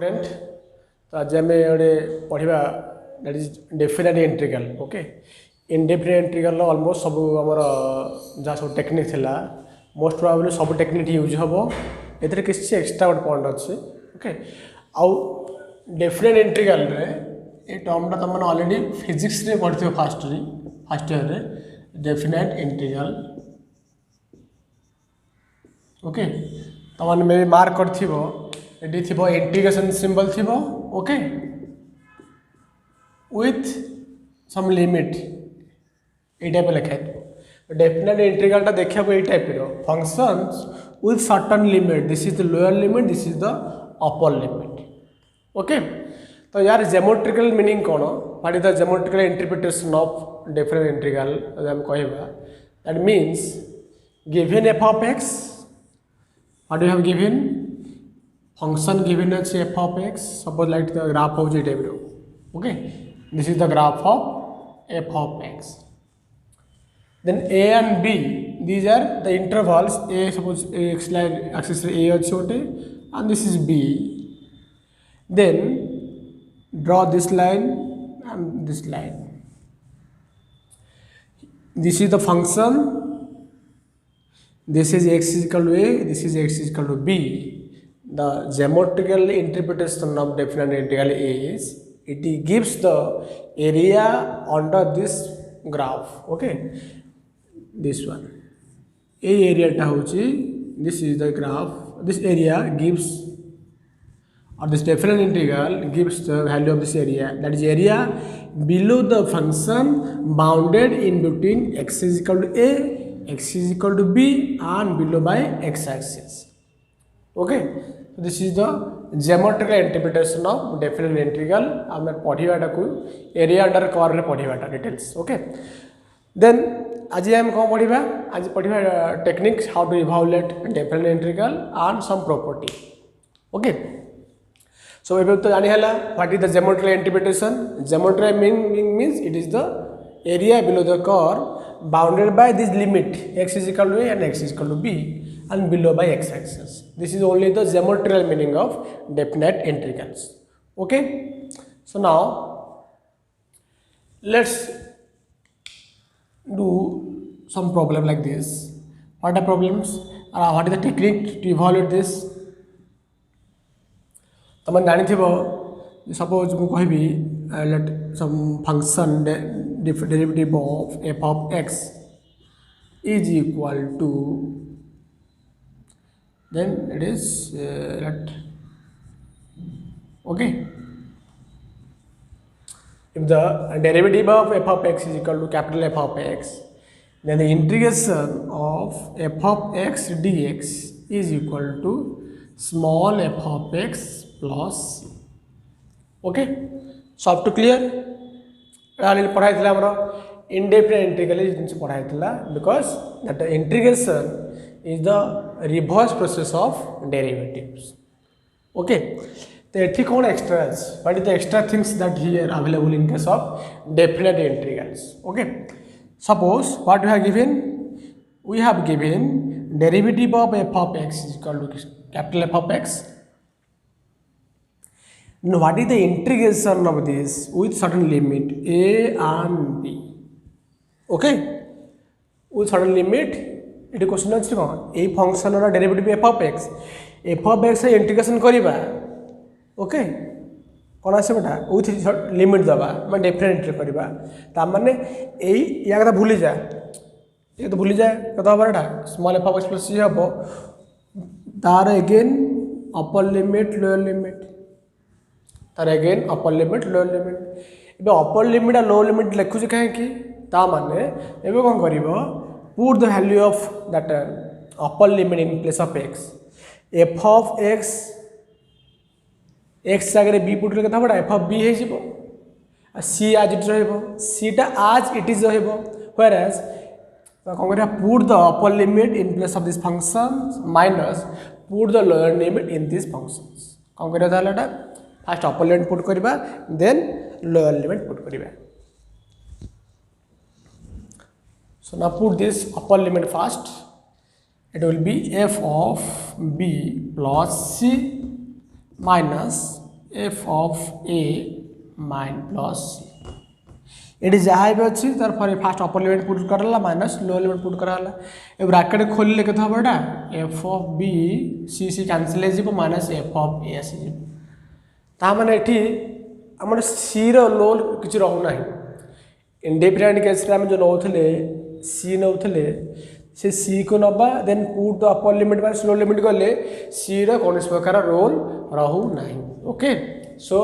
Student तो आज आम गोटे पढ़ा that is definite integral okay indefinite integral almost सब आमर जहाँ सब टेक्निक थिला मोस्ट प्रोबेबली सब टेक्निक यूज हम ए किसी एक्सट्रा गोटे पॉइंट अच्छे ओके आउ डेफिनेट इंटीग्रल रे ये टर्मटा तुम मैंने ऑलरेडी फिजिक्स रे पढ़ी फर्स्ट ईयर रे डेफिनेट इंटीग्रल ओके तुम मे मार्क कर इंटीग्रेशन सिंबल थी ओके विथ सम लिमिट ये टाइप लिखा है डेफिनेट इंटीग्रल टा देखा ये type functions with certain limit this is the lower limit this is the upper limit okay तो यार ज्योमेट्रिकल मीनिंग कौन what is the geometrical interpretation of definite integral हम कहवा that means given F of x what you have given function given as f of x suppose like the graph of the table okay this is the graph of f of x then a and b these are the intervals a suppose x line axis a achote and this is b then draw this line and this line this is the function this is x is equal to a this is x is equal to b the geometrical interpretation of definite integral is it gives the area under this graph okay this one a area ta hochi this is the graph this area gives or this definite integral gives the value of this area that is area below the function bounded in between x is equal to a x is equal to b and below by x axis okay this is the geometrical interpretation of definite integral आम पढ़ाटा को area under curve रे पढ़ाटा details okay then आज आम कौन पढ़ा आज पढ़ा technique how to evaluate definite integral and some property okay so एबे तो जानी हला what is the geometrical interpretation geometrical meaning means it is the area below the curve bounded by this limit x is equal to a and x is equal to b and below by x axis. This is only the geometrical meaning of definite integrals. Okay. So now let's do some problem like this. What are problems? What is the technique to evaluate this? तुम जानी थी suppose मैं कहबी let some function derivative of f of x is equal to then it is let okay if the derivative of f of x is equal to capital F of x then the integration of f of x dx is equal to small f of x plus c okay so up to clear पढ़ाई थी आमर indefinite integral जिन पढ़ाई because that the integration is the reverse process of derivatives okay तो ये कौन extra what is the extra things that here available in case of definite integrals okay suppose what we have given we have given derivative of f of x is equal to capital F of x now what is the integration of this with certain limit a and b okay with certain limit ये question अच्छे कौन ये function derivative f of x integration करवा okay कौन आस बेटा with limit दबा मैं definite करवा ताने या कथा भूली जा ये तो भूली जाए कथा हम एटा small F of x plus सी हम तार again upper limit lower limit तार again upper limit lower limit ए अपर लिमिट आ लोअर लिमिट लिखुचे कहीं ताने एवं कौन कर put the value of that upper limit in place of x f of x x जगह b पुट के था बड़ा f of b है जीवो c as it रहबो c टा as it is रहबो whereas कौन करिया put the upper limit in place of this function minus put the lower limit in these functions कौन करिया था लाटा first upper limit put करबा then lower limit put करबा so now put this upper limit first it will be f of b plus c minus f of a माइन plus c ये जहाँ भी अच्छी तार फास्ट अपर लिमिट पुट कराला minus lower limit put कराला ए ब्राकेट खोलिले केते हम एटा f of b c c cancel हो जिवो माइनस एफ ऑफ ए आसी जिवो ता माने एठी हमर सी रो लोल किछ रहू नाही इंडिपेंडेंट केस रे हम जो नौथले सी नौथले से सी को नबा then put the upper limit minus lower limit गले सी रो कोनस प्रकार रोल रहू नाही ओके सो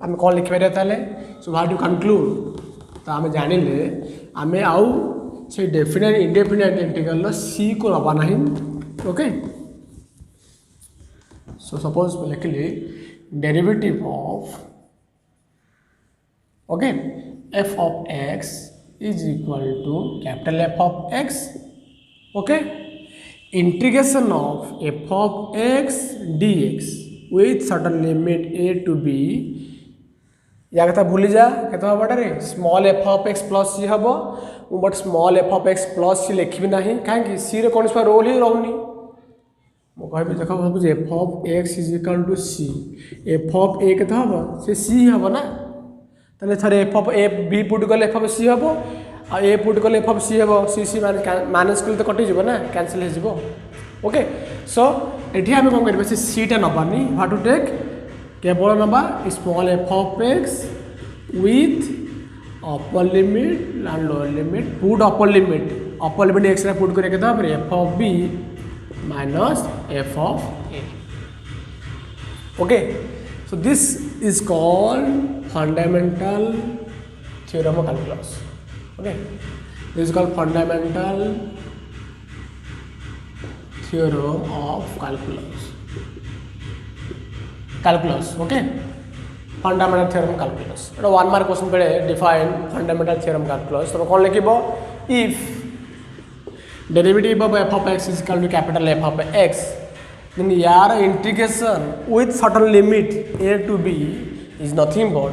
हम कोन लिख पारे ताले सो व्हाट यू कंक्लूड तो आम जानिले आम आउ से डेफिनेट इंडेफिनेट इंटीग्रल सी को नबा नहीं ओके सो सपोज लिखली derivative of okay f of x is equal to capital F of x okay integration of F of x D x with certain limit a to b या कथा भूली जा केते हम बाटे small F of x plus सी हम but small F of x plus C लिखी ना कहीं सी रे कौन रोल ही रोनी मुझे देख भाव f of x is equal to c f of a के हम से सी हम ना ताले थरे एफ ऑफ ए बी पुट गले एफ ऑफ सी हम आ ए पुट गले एफ ऑफ सी हम सी सी माइनस कले तो कटि जीव ना कैंसिल हो जीव ओके सो एठी हम कौन करबे से सी टा नबानी व्हाट टू टेक केवल नबा small F of x with upper limit and lower limit put upper limit x रे पुट करे केता पर f of B minus F of a okay so this is called fundamental theorem of calculus okay this is called fundamental theorem of calculus okay fundamental theorem calculus एटा 1 mark question पे define fundamental theorem calculus तो कौन लिखिबो if derivative of F of x is equal to capital F of x then यार integration with certain limit a to b is nothing but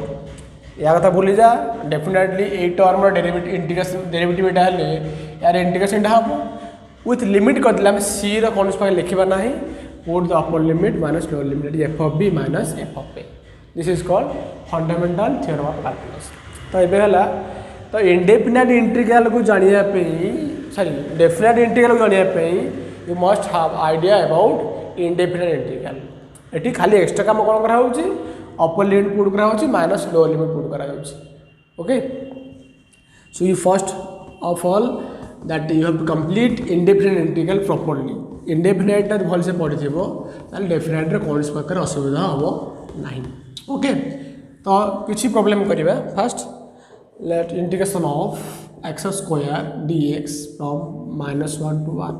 या कथा भूली जा डेफिनेटली ए टर्म डेरिवेटिव एटा हेले यार इंटीग्रेशन टा हम विथ लिमिट कर दिला हम सी रो कौन से लिखिबा नाही put the upper limit minus lower limit F of B minus F of A this is called fundamental theorem of calculus तो एबे हला तो इंडेफिनाइट इंटीग्रल को जानिया पे सॉरी डेफिनाइट इंटीग्रल को जानिया पे you must have idea about indefinite integral eighty खाली एक्स्ट्रा काम कोन करा होची अपर लिमिट पुट करा होची माइनस लोअर लिमिट पुट करा होची okay so you first of all that you have to complete indefinite integral properly indefinite भल से पढ़ी डेफिनाइट कौन प्रकार असुविधा हम ना ओके तो किसी प्रॉब्लम करिबा first let integration of x square dx from -1 to 1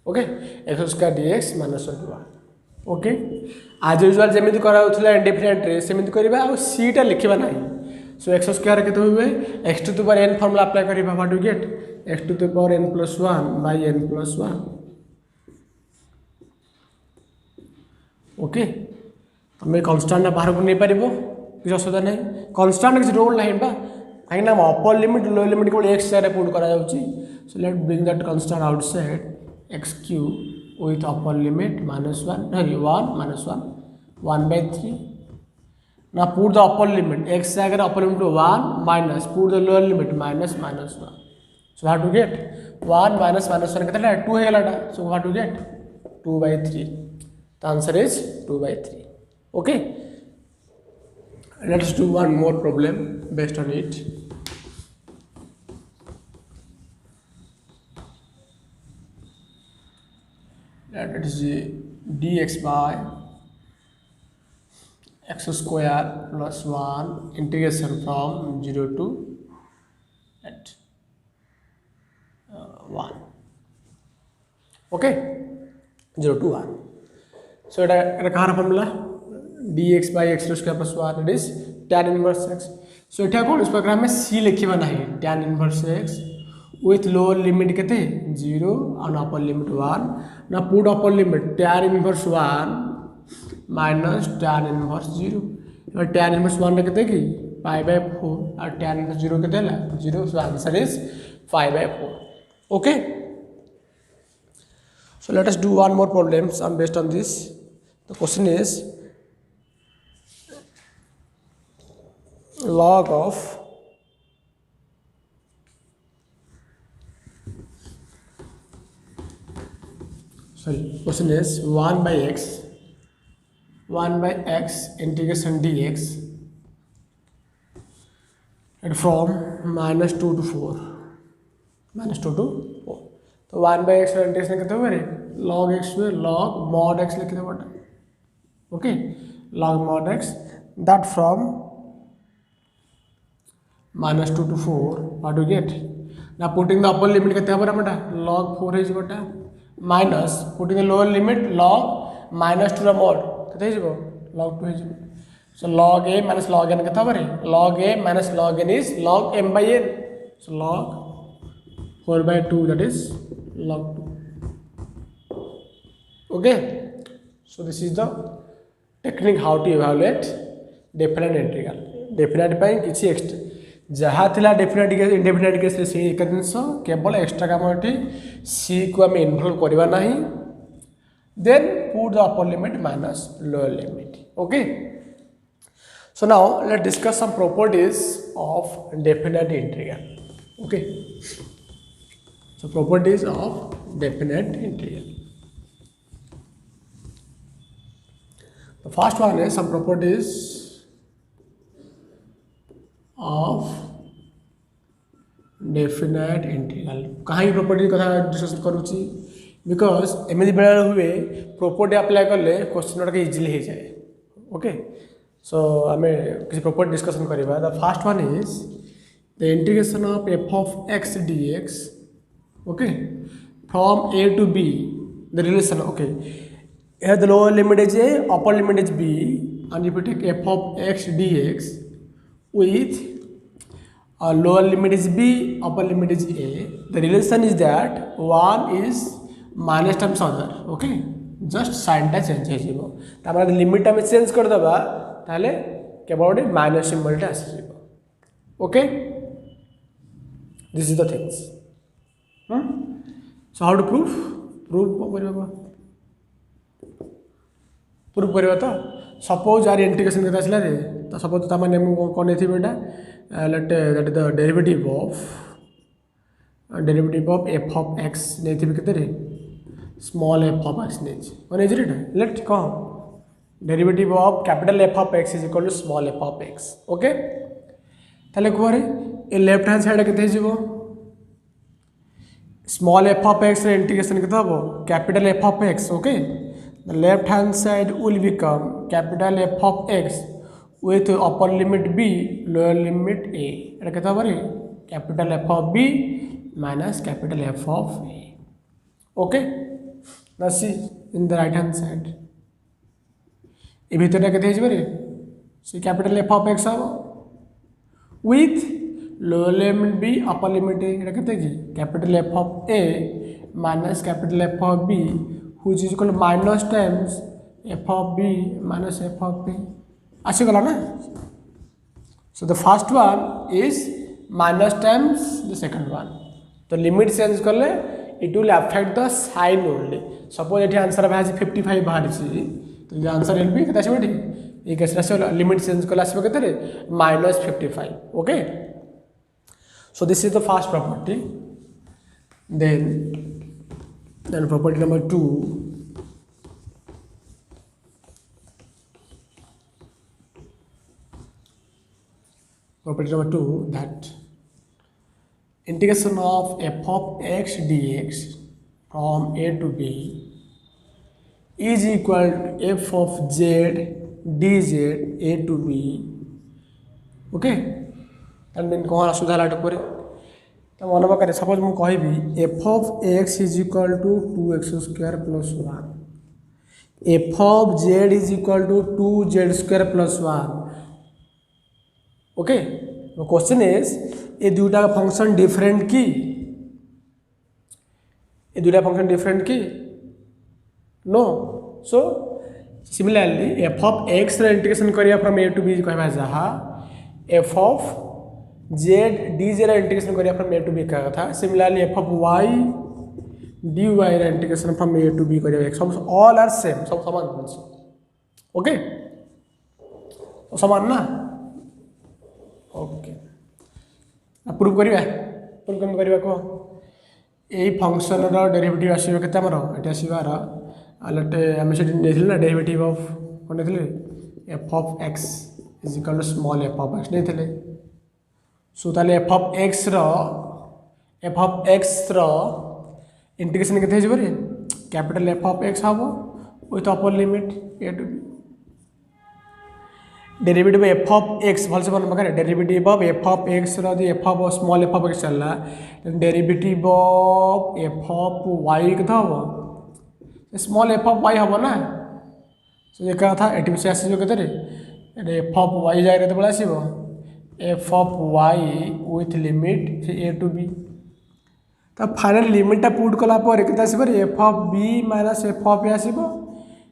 okay x square dx -1 to 1 okay आज यूजुअल जमी करा इंडेफिनाइट रे सेमिति करिबा आ सी टा लिखिबा नाही सो एक्स स्क्वायर के हुए x to the power n formula apply करिबा what you get x to the power n + 1 by n + 1 okay तुम्हें कन्स्टांट बाहर को नहीं पार किसी असुविधा नहीं कन्स्टांट किसी रोल ना कहीं अपर लिमिट लोअर लिमिट केवल एक्स साइड पुट करा so let bring that constant outside x cube with upper limit -1 sorry 1 ना put the upper limit x आगे upper limit 1 minus put the lower limit -1 so how to get 1 -1 के 2 होगा so how to get 2/3 the answer is 2/3 okay let's do one more problem based on it that is dx by x square plus 1 integration from 0 to 1 okay 0 to 1 so এটা কার formula dx by x square plus 1 it is tan inverse x so এটা কোন इस प्रकार में c लिखिबा नहीं tan inverse x with lower limit केते 0 and upper limit 1 ना put upper limit tan inverse 1 minus tan inverse 0 और tan inverse 1 केते की π/4 और tan inverse 0 केते ला 0 so answer is 5/4 okay so let us do one more problem based on this. The question is log of question is 1 by x integration dx and from -2 to 4 -2 to 4 तो 1 by x integration कितने हुए log x हुए log mod x लिख दे okay log mod x that from -2 to 4 what do you get now putting the upper limit कितने हमारा बेटा log 4 है बेटा minus putting the lower limit log -2 ର mod କେତେ ହେଇଯିବ log 2 ହେଇଯିବ so log a minus log n କେତେ ହବରେ log a minus log n is log m by n so log 4 by 2 that is log 2 okay so this is the technique how to evaluate definite integral definite ପାଇଁ କିଛି extra जहाँ थिला definite case indefinite case से एक जिनस केवल extra काम ये सी को आम इनवल्व करवा ना then put the upper limit minus lower limit okay so now let discuss some properties of definite integral okay so properties of definite integral the first one is some properties of definite integral कहीं property कथा discuss करूची because एमती बेला हुए property apply कले question गुड़ा easily हो जाए ओके सो आम किसी प्रॉपर्टी डिस्कसन करवा the first one is the integration of F of x D X okay from A to B the relation okay here the lower limit is a upper limit is b and if you take f of x dx with lower limit is b, upper limit is a. The relation is that one is minus times other. Okay, just sign टा change हो जाए limit आम change करदेबा ताले केवल गोटे minus symbol टा आसी okay this is the things so how to proof करवा तो सपोज यार इंटीग्रेशन के आसला रे तो सपोज तो मैंने कौन नहीं बेटा let that is the derivative of F of x नहीं केते रे स्मॉल एफ ऑफ एक्स नहीं कौन है लेट कौन derivative of capital F of x is equal to small F of x okay ताले कुआरे ए लेफ्ट हैंड साइड केते जीवो स्मॉल एफ ऑफ एक्स रे इंटीग्रेशन केते हबो capital F of x okay the left hand side will become capital F of x with upper limit b lower limit a এটা কত হবে capital F of b minus capital F of a okay now see in the right hand side এই ভিতরটা কত হইছে রে সেই capital F of x হবে with lower limit b upper limit a এটা কত কি capital F of a minus capital F of b which is equal to minus times f of b minus f of b आसीगला ना so the first one is minus times the second one तो limit change करले it will affect the sign only suppose एठी answer भाजी 55 बाहर छी तो ये answer will be केता आसी बेटी ए केस रे लिमिट चेंज करले आसीबे केते रे -55 okay so this is the first property then property number 2 that integration of f of x dx from a to b is equal to f of z dz a to b okay and then कौन असुविधा लाट पर तो मन पाखे suppose मुझे कहि F of x is equal to 2x square plus 1 F of Z is equal to 2z square plus 1 okay question is ये दुटा फंक्शन डिफरेंट की ये दुटा फंक्शन डिफरेंट की no so similarly F of x integration करिया from A to B कहबा जहा F of Z D Z integration करिया फ्रॉम ए टू बी का था similarly F of Y D Y integration from A to B करिया सब all are same सब समान ओके तो समान ना ओके प्रूव करवा प्रूव कम करवा कह यही फंक्शन डेरिवेटिव आसो के ये आसबार लेटे आम से ना डेरिवेटिव ऑफ कौन नहीं f of x is equal to small F of x नहीं सो ताले एफ ऑफ एक्स इंटीग्रेशन के कैपिटल एफ ऑफ एक्स हम with upper limit a to b derivative f of x भलसे मन पकड़े derivative of F of x f of small F of x चलला derivative of F of y के हम small F of Y हम ना से एक था ये से आस एफ ऑफ वाई जगह के आसो f of y with limit a to b तो फाइनल लिमिटा पुट कलापर के f of B minus F of a आसो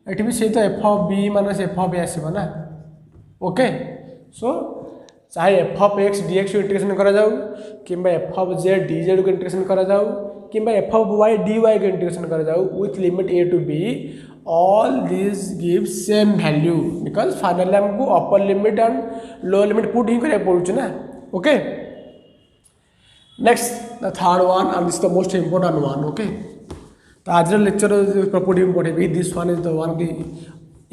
ये भी सही तो f of B minus F of a आसो ना ओके सो चाहे f of x D x को इंटीग्रेशन करा जाऊ कि f of Z D z को इंटीग्रेशन करा जाऊ कि f of Y D y को इंटीग्रेशन करा जाऊ with limit a to b all this give same value because finally हमको upper limit and lower limit put ही करा पड़ुछ ना okay next the third one and this the most important one okay तो आज lecture property में पढ़ेबी this one is the one the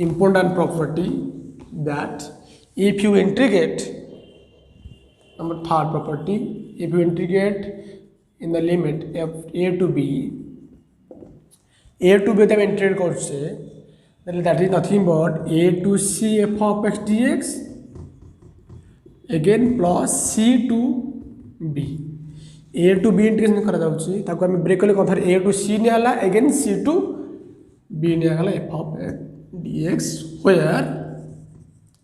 important property that if you integrate number third property if you integrate in the limit of a to b that integrate करछे then that is nothing but a to c f of x dx again plus c to b a to b integration करा जाउची ताको हम break करले कथार a to c ने आला again c to b ने आला f of x dx where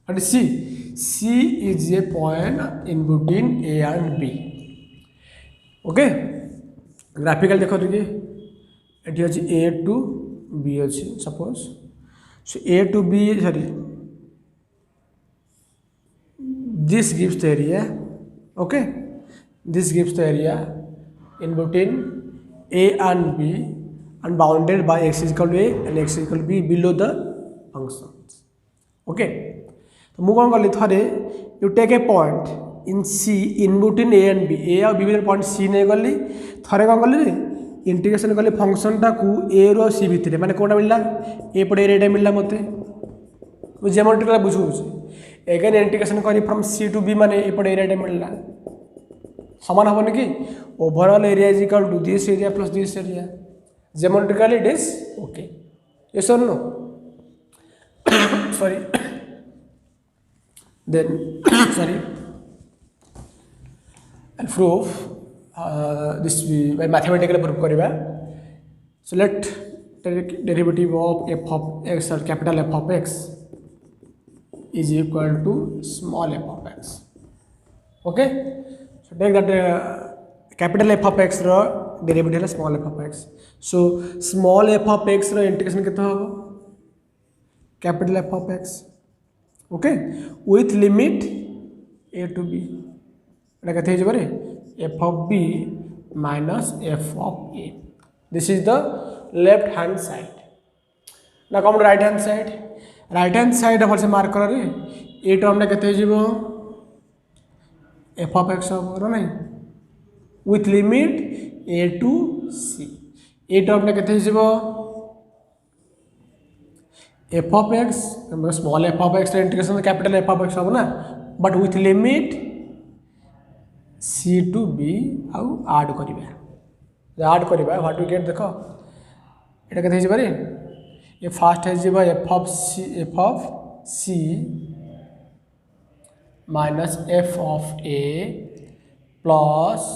and C is a point in between A and B. Okay? Graphical देखो देखिए ये अच्छी A to B अच्छी suppose so A to B sorry this gives the area okay this gives the area in between A and B and bounded by x is equal to A and x is equal to B below the functions okay तो मुझे कौन कली थे you take a point in c in between a and b a और b भितर point सी नहीं गली थे कौन कली इंटीग्रेशन कली फंक्शनटा को ए रो सी भितर माने कोटा मिलला ए पटे एरिया मिलला मते मुझे ज्योमेट्रिकल बुझू एगेन इंटीग्रेशन करी फ्रॉम सी टू बी माने ए पटे एरिया मिलला समान होबनी कि overall area is equal to this area plus this area geometrically it is okay yes और no sorry then sorry I'll prove this by mathematically prove kariba so let derivative of f of x or capital F of x is equal to small f of x okay so take that capital F of x ro derivative है small f of x so small f of x ro integration कितना होगा capital F of x okay with limit a to b এটা কত হয়ে যাবে f of b minus f of a this is the left hand side now come right hand side हम से mark कर रे a टर्म कत हो जीवो f of x हो नहीं with limit a to c a term कत हो जीवो f of x small f of x integration capital f of x हम ना but with limit c to b आउ ऐड करबा व्हाट वी गेट देखो एटा कते हिजबारे ये फास्ट है जीवा f of c minus f of a plus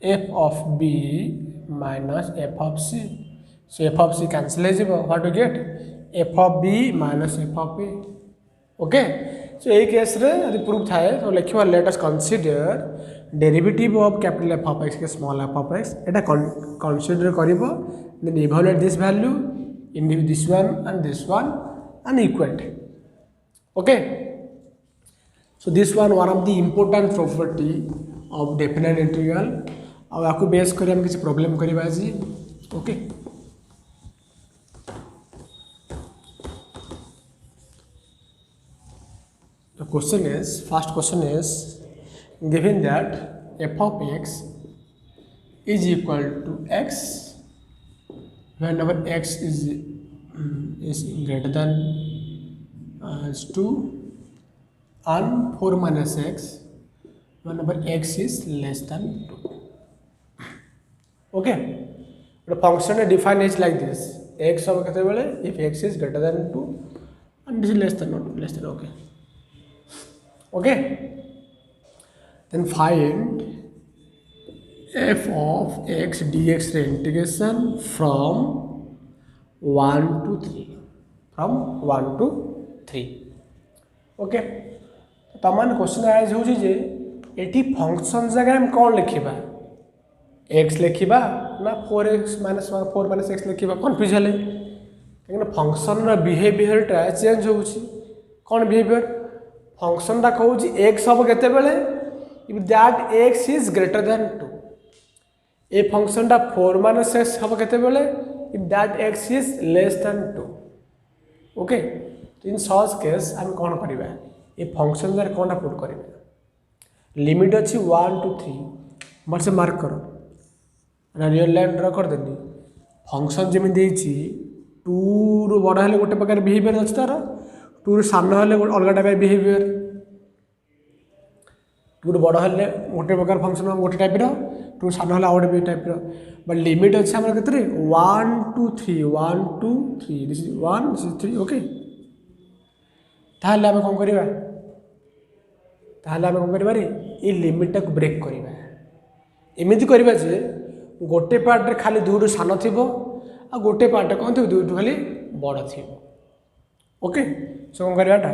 f of b minus f of c so f of c cancel है जीवा व्हाट वी गेट f of b minus f of a okay so ये केस रे यदि प्रूफ थाए तो लिखिबा let us consider derivative of capital F of x के स्मॉल एफ ऑफ एक्स एटा कंसीडर करिवो then evaluate this value in this one and equate okay so this one of the important property of definite integral और आपको base करी हम किसी problem करिबा जी okay The question is, first question is given that f of x is equal to x whenever x is greater than 2 and 4 minus x whenever x is less than 2. Okay, the function defined is like this: x of if x is greater than 2 and this is less than okay. Okay, then find f of x dx integration from 1 to 3 from 1 to 3. Okay, तमान question eyes हो जे eighty function जगह हम कौन लिखिबा, x लिखिबा ना 4x minus 4 minus x लिखिबा, confuse हेले कहीं फंक्शन रा बिहेवियरटा चेंज होउछि. कौन बिहेवियर? फंक्शन टा कहूँ एक्स हम केते बेले if that x is greater than 2. A function टा 4 माइनस एक्स हम केते बेले if that x is less than 2. Okay, in such case हम कौन करबा, ए फंक्शन जर कोनटा पुट करबा, लिमिट अछि 1 to 3 मर से मार्क करो ना, रियल लाइन ड्रा कर देनी. फंक्शन जेमि देछि 2 रु बड़ा हेले गोटे प्रकार बिहेवियर अछि तार, 2 रु सानो हेले अलग टाइप बिहेवियर, 2 रु बड़ा हेले गोटे प्रकार फंक्शन गोटे टाइप रो, 2 सानो हेले out type row. But limit अछि हमर केतरे 1 to 3 1 to 3 this is 1 this is 3. Okay, ताहले हम कोन करबा, ताहले हम कोन करबा रे ए लिमिट टाक ब्रेक करबा. एमिति करबा जे गोटे पार्ट रे खाली 2 रु सानो थिबो आ गोटे पार्ट कोन थिबो 2 रु खाली बड़ थिबो. ओके, सो कौन करवाटा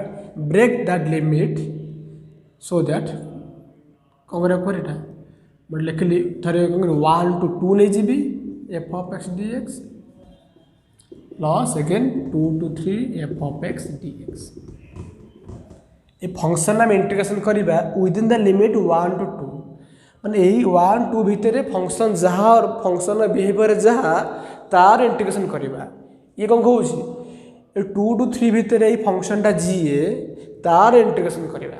break that limit so that कौन करा पर बट लिखली थरे 1 to 2 नहीं GB f of x dx plus again 2 to 3 f of x dx. A function आम इंटीग्रेशन करबा विदिन द लिमिट 1 to 2 माने यही 1 2 भितर फंक्शन जहाँ और फंक्शन बिहेवियर जहाँ तार इंटीग्रेशन करबा. ये कौन कहूँ 2 to 3 भितर ये फंक्शन टा जीए तार इंटीग्रेशन करबा.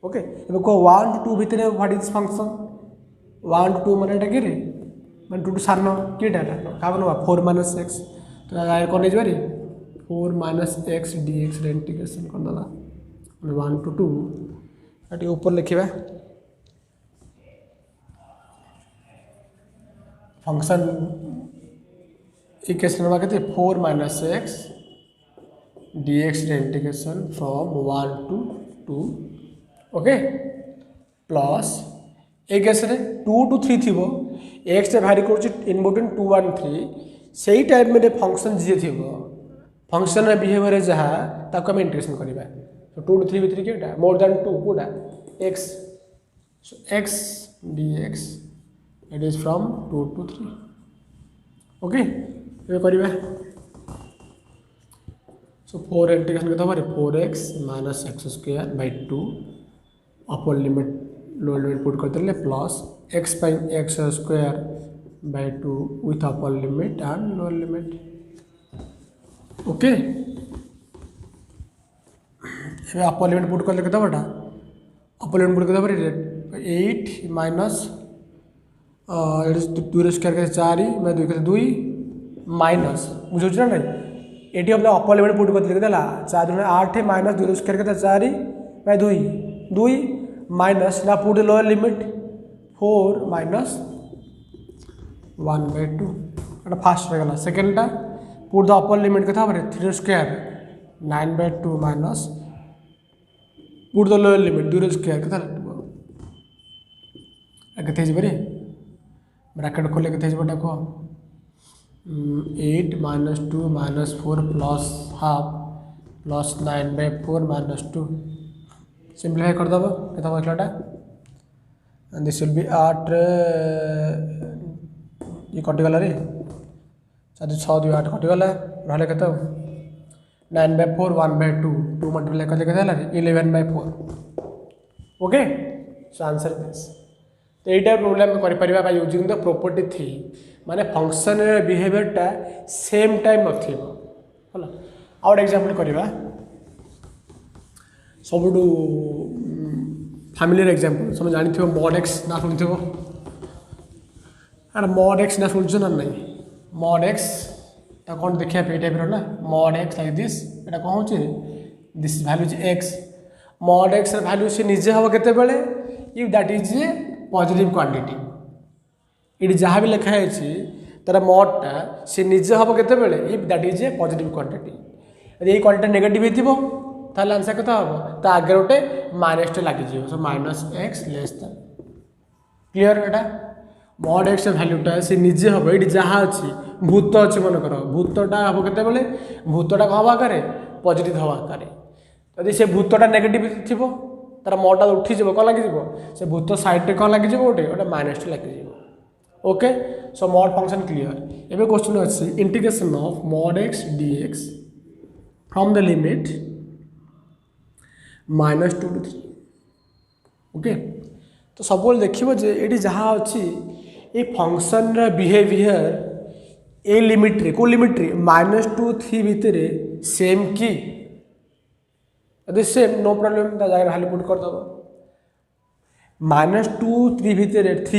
ओके, एबे को 1 to 2 भितर व्हाट इज फंक्शन 1 to 2 माने टा के रे माने 2 to सानो के डाटा का बनो 4 minus x तो आय कोन नै जबरी 4 minus x dx रे इंटीग्रेशन कर दला 1 to 2 एटी ऊपर लिखिबा फंक्शन इक्वेशन में कहते 4 minus x dx रे integration from 1 to 2. Okay, plus एक केस रे 2 to 3 थिबो x रे भारी करछि इन बिटवीन 2 and 3 सेही टाइम में फंक्शन जे थिबो फंक्शन रे बिहेवियर जहा ताको हम इंटीग्रेशन करबा. तो 2 to 3 भितर केटा मोर देन 2 कोडा x, so x dx it is from 2 to 3. Okay, ये करबा सो 4 इंटीग्रेशन केता बारे 4x minus x square by 2 upper limit lower limit put कर देले plus x by x square by 2 with upper limit and lower limit. Okay, ये अपर limit put कर ले केता बटा अपर limit put केता बारे 8 minus इट इज 2 स्क्वायर के 4 मैं 2 के 2 माइनस बुझौ छ ना एटी हम अपर लिमिट पुट कर लिख देला 4 8 माइनस 2 स्क्वायर के 4 बाय 2 2 माइनस ना put lower limit 4 minus 1 by 2 Etah fast हो गला. सेकंड टा पुट द अपर लिमिट के था 3 square 9 by 2 minus put the lower limit 2 square के था केते जबरे ब्रैकेट खोले केते जबटा को 8 minus 2 minus 4 plus half plus 9 by 4 minus 2 simplify कर दबो केता बखलाटा एंड दिस विल बी 8 ये कटि गला रे 6 2 8 कटि गला रहले केता 9 by 4 1 by 2 2 मल्टीप्लाई कर केता हला रे 11 by 4. Okay, so answer this. तो यही प्रोब्लेम में कर बाय यूजिंग द प्रॉपर्टी 3 माने फंक्शन बिहेवियरटा सेम टाइम नथिबो हला. आउट एग्जांपल करबा सब फैमिलियर एग्जांपल सब जानी थो मॉड एक्स ना शुणी थो अरे मॉड एक्स ना शुणुच ना नहीं मॉड एक्स कौन देखिए ये टाइप ना मॉड एक्स लाइक दिस एटा कौन हो this value is x mod x value से निजे हम केते if that is a positive quantity ये जहाँ भी लिखा है तार मॉडटा सी निजे हम केते if that is a positive quantity यदि ये क्वांटिटी नेगेटिव हो ताहले आंसर कत हम ता आगे गोटे माइनस टे लगी so minus x less than clear एटा मॉड एक्स भैल्यूटा सी निजे हम ये जहाँ अच्छी भूत अच्छी मन कर भूतटा हम केते भूतटा हम आकार पॉजिटिव हम आकार यदि से भूतटा नेगेटिव थी तार मॉडटा उठीज कौन लगे से भूत साइड कौन लगे गोटे गोटे माइनस टे लगे okay so mod function clear एबे क्वेश्चन अच्छी integration of mod x dx from the limit -2 to 3 okay तो सब देखिए जे ये जहाँ अच्छी ये फंक्शन बिहेवियर ए लिमिट रे को लिमिट रे -2 to 3 भितर सेम की यदि सेम नो प्रॉब्लम ता जगह वैल्यू पुट कर दबो -2 3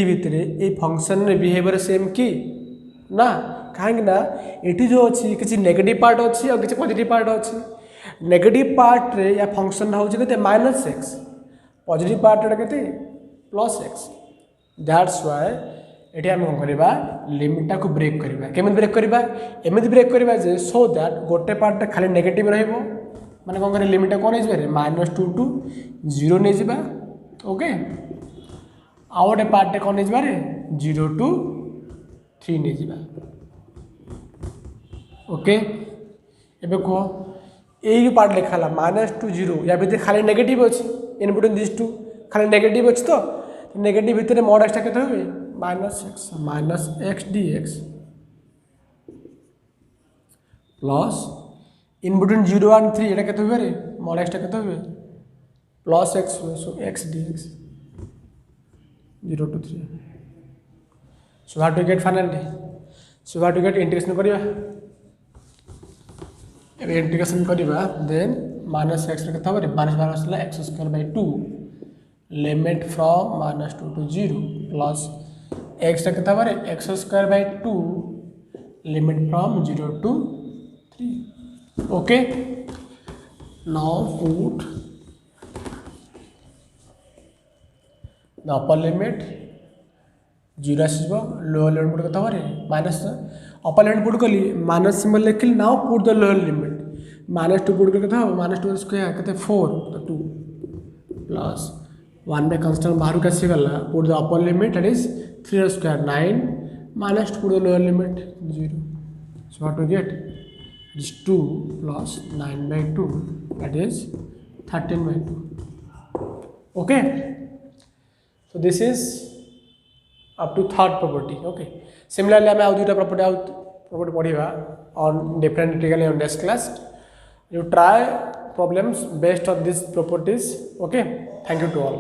भितर ये फंक्शन रे बिहेवियर सेम की ना कहीं ना ये जो अच्छी किसी नेगेटिव पार्ट अच्छी और किसी पॉजिटिव पार्ट अच्छी नेगेटिव पार्ट रे या फंक्शन हूँ के -x पॉजिटिव पार्ट के +x दैट्स व्हाई ये आम कौन करवा लिमिटा को ब्रेक करवा केमी ब्रेक करवा एमती ब्रेक करवा जे सो दैट गोटे पार्ट खाली नेगेटिव रहिबो माने कौन कर लिमिटा कौन है -2 to 0 नहीं जावा ओके आउ गोटे पार्ट कौन नहीं जारे 0 to 3 नहीं जावा ओके एबे कह यही पार्ट लिखा -2 to 0 या भितर खाली नेगेटिव अच्छी इन बिटवीन दिस टू खाली नेगेटिव अच्छी तो नेगेटिव भितर मॉड एक्सटा केते होबे -x dx plus in between 0 and 3 एटा केते होबे रे मॉड एक्सटा केते होबे +x so x dx 0 to 3 so how to get finally so how to get integration करिया एबे इंटीग्रेशन करिबा देन -x रे केते होबे -x² 2 limit from -2 to 0 plus x रे केते होबे x² 2 limit from 0 to 3 okay now put the upper limit 0 आसो लोअर लिमिट पुट कत माइनस अपर लिमिट पुट कली माइनस सिंबल लिखिली now put the lower limit -2 put कर -2 square के 4 तो 2 प्लस 1 बाय कंस्टेंट बाहर का आसीगला put the upper limit that is 3 square 9 -2 put the lower limit 0 so what to get is 2 plus 9 by 2 that is 13 by 2 okay so this is up to third property okay similarly I have two property पढ़िबा on different integral on next class you try problems based on these properties okay thank you to all